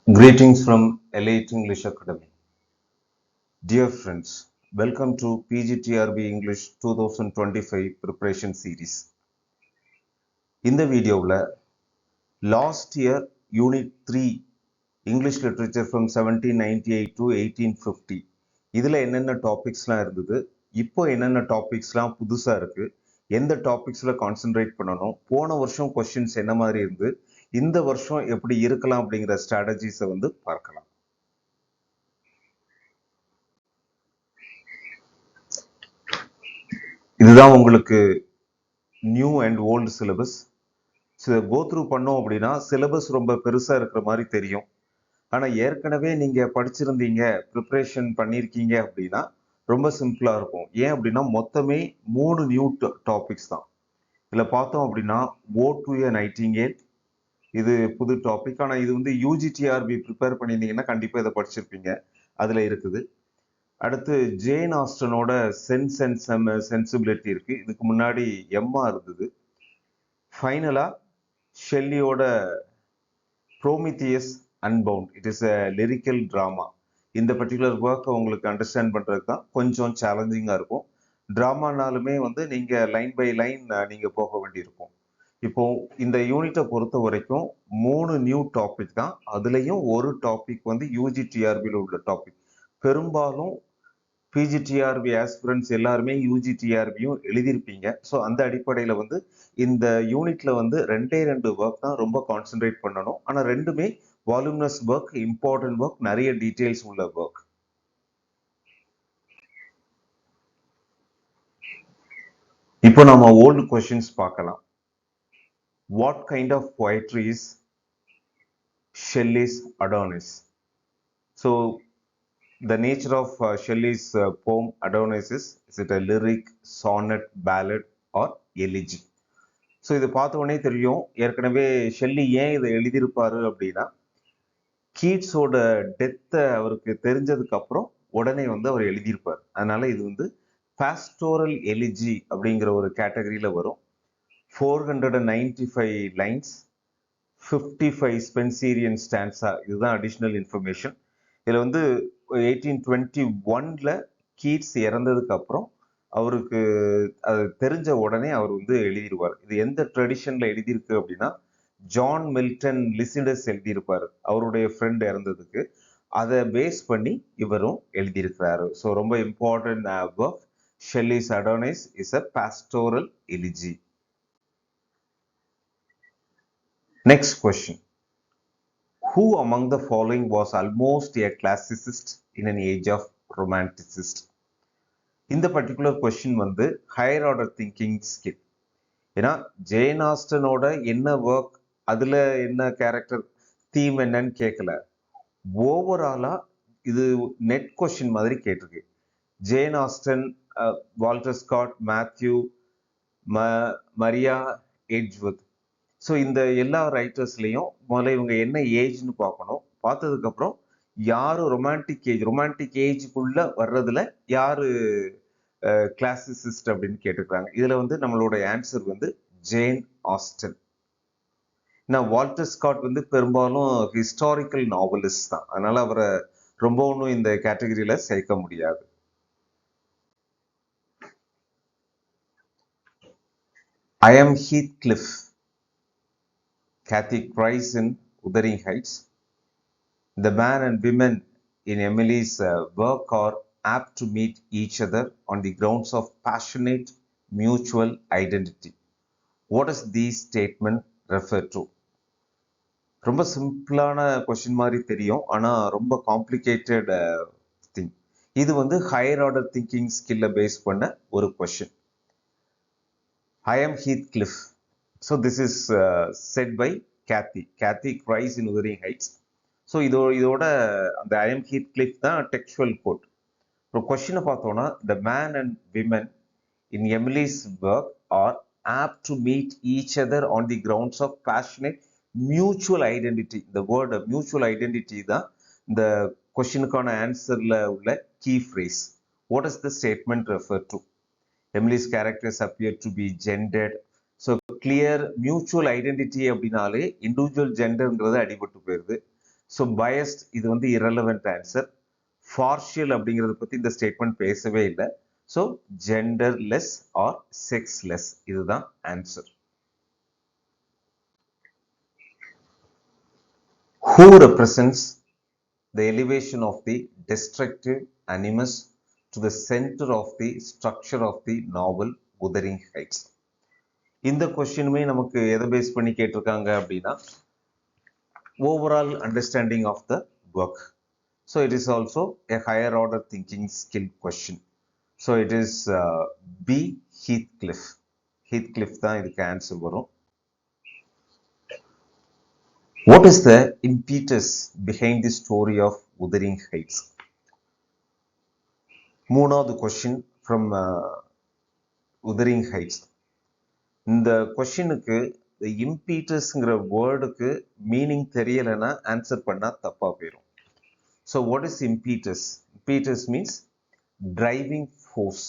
Greetings from Elite English Academy. Dear friends, welcome to PGTRB English 2025 preparation series. இந்த வீடியோவில் last year unit 3 English literature from 1798 to 1850 இதில் என்னென்ன டாபிக்ஸ்லாம் இருந்தது, இப்போ என்னென்ன டாபிக்ஸ்லாம் புதுசாக இருக்குது, எந்த டாபிக்ஸில் கான்சென்ட்ரேட் பண்ணணும், போன வருஷம் கொஸ்டின்ஸ் என்ன மாதிரி இருந்து, இந்த வருஷம் எப்படி இருக்கலாம் அப்படிங்கிற ஸ்ட்ராட்டஜிஸை பார்க்கலாம். இதுதான் உங்களுக்கு new and old syllabus. Go through பண்ணோம் அப்படின்னா சிலபஸ் ரொம்ப பெருசாக இருக்கிற மாதிரி தெரியும். ஆனால் ஏற்கனவே நீங்கள் படிச்சிருந்தீங்க, ப்ரிப்ரேஷன் பண்ணியிருக்கீங்க அப்படின்னா ரொம்ப சிம்பிளாக இருக்கும். ஏன் அப்படின்னா மொத்தமே 3 நியூ டாபிக்ஸ் தான். இதில் பார்த்தோம் அப்படின்னா ஓ டு எ நைட்டிங்கேல், இது புது டாபிக். ஆனால் இது யூஜிடிஆர்பி ப்ரிப்பேர் பண்ணியிருந்தீங்கன்னா கண்டிப்பாக இதை படிச்சிருப்பீங்க, அதில் இருக்குது. அடுத்து ஜேன் ஆஸ்டனோட சென்ஸ் அண்ட் சென்சிபிலிட்டி இருக்கு, இதுக்கு முன்னாடி எம்மா இருந்தது. ஃபைனலா ஷெல்லியோட Prometheus unbound, it is a lyrical drama. இந்த பர்டிகுலர் ஒர்க்கை உங்களுக்கு அண்டர்ஸ்டாண்ட் பண்றதுக்கு தான் கொஞ்சம் சேலஞ்சிங்காக இருக்கும். டிராமானாலுமே நீங்க லைன் பை லைன் நீங்க போக வேண்டியிருக்கும். இப்போ இந்த யூனிட்டை பொறுத்த வரைக்கும் 3 நியூ டாபிக் தான். அதுலேயும் ஒரு டாபிக் யூஜிடிஆர்பியில் உள்ள டாபிக். பெரும்பாலும் பிஜிடிஆர்பி ஆஸ்பிரன்ஸ் எல்லாருமே யூஜிடிஆர்பியும் எழுதியிருப்பீங்க. ஸோ அந்த அடிப்படையில் இந்த யூனிட்ல 2 ஒர்க் தான் ரொம்ப கான்சென்ட்ரேட் பண்ணணும். ஆனால் ரெண்டுமே வால்யூமினஸ் ஒர்க், இம்பார்ட்டன்ட் ஒர்க், நிறைய டீட்டெயில்ஸ் உள்ள ஒர்க். இப்போ நம்ம ஓல்டு கொஸ்டின்ஸ் பார்க்கலாம். What kind of poetry is Shelley's Adonis? So the nature of Shelley's poem Adonis is it a lyric, sonnet, ballad or elegy? So இது பார்த்த உடனே தெரியும் ஏற்கனவே ஷெல்லி ஏன் இதை எழுதியிருப்பாரு அப்படின்னா, கீட்ஸோட டெத்தை அவருக்கு தெரிஞ்சதுக்கு அப்புறம் உடனே அவர் எழுதியிருப்பார். அதனால இது பாஸ்டோரல் எலிஜி அப்படிங்கிற ஒரு கேட்டகரியில வரும். 495 லைன்ஸ், 55 ஸ்பென்சீரியன் ஸ்டான்ஸா, இதுதான் அடிஷ்னல் இன்ஃபர்மேஷன். இதில் 1821ல கீட்ஸ் இறந்ததுக்கு அப்புறம் அவருக்கு அது தெரிஞ்ச உடனே அவர் எழுதிடுவார். இது எந்த ட்ரெடிஷன்ல எழுதியிருக்கு அப்படின்னா, ஜான் மில்டன் லிசிடஸ் எழுதியிருப்பார் அவருடைய ஃப்ரெண்ட் இறந்ததுக்கு. அதை பேஸ் பண்ணி இவரும் எழுதியிருக்கிறாரு. ஸோ ரொம்ப important work. Shelley's Adonis is a pastoral எலிஜி. Next question. Who among the following was almost a classicist in an age of romanticist? இந்த particular question higher order thinking skill. ஏன்னா Jane ஆஸ்டனோட என்ன work, அதுல என்ன character, theme என்னன்னு கேட்கல. ஓவராலா இது net question மாதிரி கேட்டிருக்கு. Jane Austen, Walter Scott, Matthew, Maria Edgeworth. So இந்த எல்லா ரைட்டர்ஸ்லையும் முதல்ல இவங்க என்ன ஏஜ்னு பார்க்கணும். பார்த்ததுக்கு அப்புறம் யாரு ரொமான்டிக் ஏஜுக்குள்ள வர்றதுல யாரு கிளாசிசிஸ்ட் அப்படின்னு கேட்டுக்கிறாங்க. இதுல நம்மளோட ஆன்சர் ஜேன் ஆஸ்டன். நான் வால்டர் ஸ்காட் பெரும்பாலும் ஹிஸ்டாரிக்கல் நாவலிஸ்ட் தான், அதனால அவரை ரொம்ப ஒன்றும் இந்த கேட்டகரியில சேர்க்க முடியாது. I am Heathcliff, Kathy cries in Wuthering Heights. The man and women in Emily's work are apt to meet each other on the grounds of passionate mutual identity. What does these statement refer to? ரொம்ப சிம்பிளான question மாதிரி தெரியும், ஆனால் ரொம்ப complicated thing. இது higher order thinking ஸ்கில்லை base பண்ண ஒரு question. I am Heathcliff. So this is said by Kathy. Kathy cries in Wuthering Heights. So இதோட அந்த I am Heathcliff தான் டெக்ஸ்டுவல் கோட். ஒரு கொஸ்டினை பார்த்தோன்னா, the man and women in Emily's work are apt to meet each other on the grounds of passionate mutual identity. இந்த word mutual identity தான் இந்த கொஸ்டினுக்கான ஆன்சர்ல உள்ள key phrase. What does the statement refer to? Emily's characters appear to be gendered. So clear mutual identity அப்படின்னாலே individual ஜெண்டர்ங்கிறது அடிபட்டு போயிருது. So biased இது வந்து irrelevant answer. Partial அப்படிங்கிறத பற்றி இந்த ஸ்டேட்மெண்ட் பேசவே இல்லை. ஸோ genderless or sexless இதுதான் answer. Who represents the elevation of the destructive animus to the center of the structure of the novel Wuthering Heights? இந்த கொஸ்டினுமே நமக்கு எதை பேஸ் பண்ணி கேட்டிருக்காங்க அப்படின்னா overall understanding of the work. So it is also a higher order thinking skill question. So it is B. Heathcliff. Heathcliff தான் இதுக்கு answer வரும். What is the impetus behind the story of Wuthering Heights? மூணாவது question from Wuthering Heights. இந்த கொஸ்டினுக்கு impetusங்கிற வேர்டுக்கு meaning தெரியலைன்னா answer பண்ணா தப்பா போயிடும். So what is impetus? Impetus means driving force,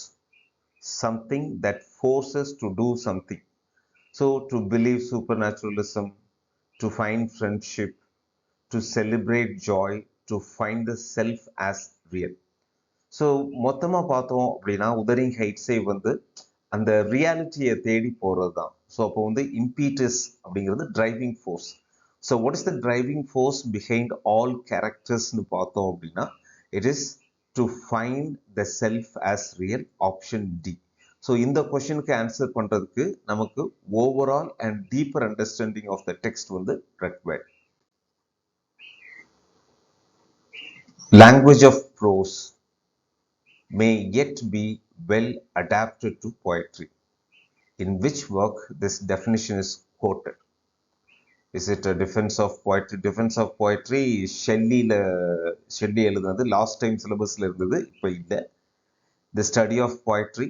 something that forces to do something. So to believe supernaturalism, to find friendship, to celebrate joy, to find the self as real. So மொத்தமாக பார்த்தோம் அப்படின்னா உதரிங் ஹைட்ஸே வந்து அந்த ரியாலிட்டியை தேடி போகிறது தான். So அப்போ வந்து இம்பீட்டஸ் அப்படிங்கிறது driving force. So what is the driving force behind all கேரக்டர்ஸ்னு பார்த்தோம் அப்படின்னா it is to find the self as real, option D. So இந்த கொஸ்டினுக்கு ஆன்சர் பண்ணுறதுக்கு நமக்கு overall and deeper understanding of the text வந்து required. Language of prose may yet be well adapted to poetry. In which work this definition is quoted? Is it a defense of poetry? Defense of poetry Shelley எழுதுனது last time சிலபஸ்ல இருந்தது, இப்போ இல்லை. The study of poetry,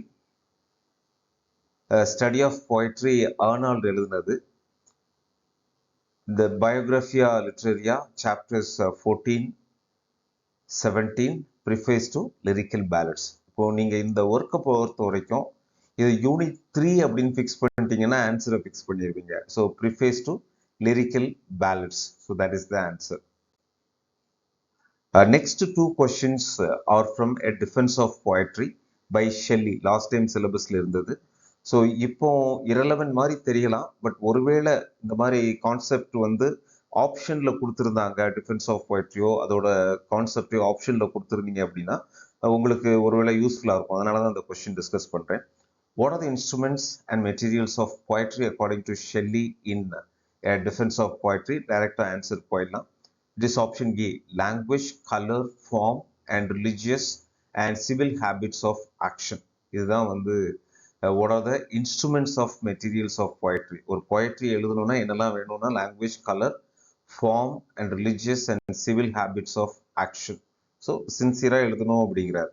study of poetry Arnold எழுதுனது. The Biographia Literaria chapters 14, 17 preface to lyrical ballads. இப்போ நீங்க இந்த ஒர்க்கை பொறுத்த வரைக்கும் இது யூனிட் 3 அப்படின்னு ஃபிக்ஸ் பண்ணிட்டீங்கன்னா ஆன்சரை ஃபிக்ஸ் பண்ணிடுவீங்க. So preface to lyrical ballads. So that is the answer. Next two questions are from a defense of poetry by Shelley. Last time சிலபஸ்ல இருந்தது. ஸோ இப்போ இரலவென்ட் மாதிரி தெரியலாம், பட் ஒருவேளை இந்த மாதிரி கான்செப்ட் வந்து ஆப்ஷன்ல கொடுத்துருந்தாங்க, டிஃபென்ஸ் ஆஃப் போய்ட்ரியோ அதோட கான்செப்டையோ ஆப்ஷன்ல கொடுத்துருந்தீங்க அப்படின்னா உங்களுக்கு ஒருவேளை யூஸ்ஃபுல்லாக இருக்கும். அதனால தான் இந்த கொஸ்டின் டிஸ்கஸ் பண்ணுறேன். What are the instruments and materials of poetry according to Shelley in Defence of Poetry? டைரக்டாக ஆன்சர் போயிடலாம். It is option A, language, colour, form and religious and civil habits of action. இதுதான் வந்து what are the instruments of materials of poetry. ஒரு poetry எழுதணும்னா என்னெல்லாம் வேணும்னா language, colour, form and religious and civil habits of action. So சின்சியராக எழுதணும் அப்படிங்கிறார்.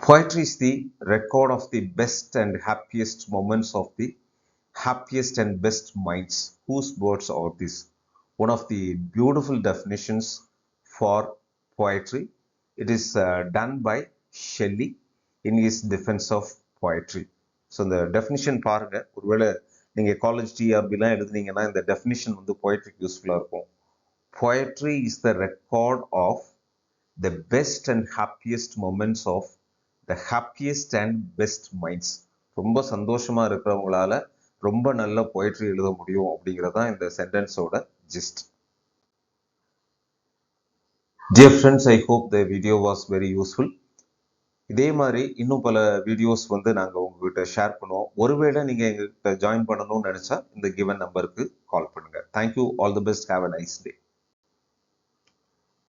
Poetry is the record of the best and happiest moments of the happiest and best minds. Whose words are these? One of the beautiful definitions for poetry. It is done by Shelley in his defense of poetry. So இந்த definition பாருங்க. ஒருவேளை நீங்கள் college டிஆர்பிலாம் எழுதுனீங்கன்னா இந்த definition வந்து போய்ட்ரிக்கு யூஸ்ஃபுல்லாக இருக்கும். Poetry is the record of the best and happiest moments of the happiest and best minds. ரொம்ப சந்தோஷமா இருக்கிறவங்களால ரொம்ப நல்ல போய்ட்ரி எழுத முடியும் அப்படிங்கிறதான் இந்த சென்டென்ஸோட gist. Dear friends, I hope the video was very useful. இதே மாதிரி இன்னும் பல வீடியோஸ் வந்து நாங்கள் உங்ககிட்ட ஷேர் பண்ணுவோம். ஒருவேளை நீங்கள் எங்ககிட்ட ஜாயின் பண்ணணும்னு நினச்சா இந்த கிவன் நம்பருக்கு கால் பண்ணுங்கள். Thank you. All the best. Have a nice day.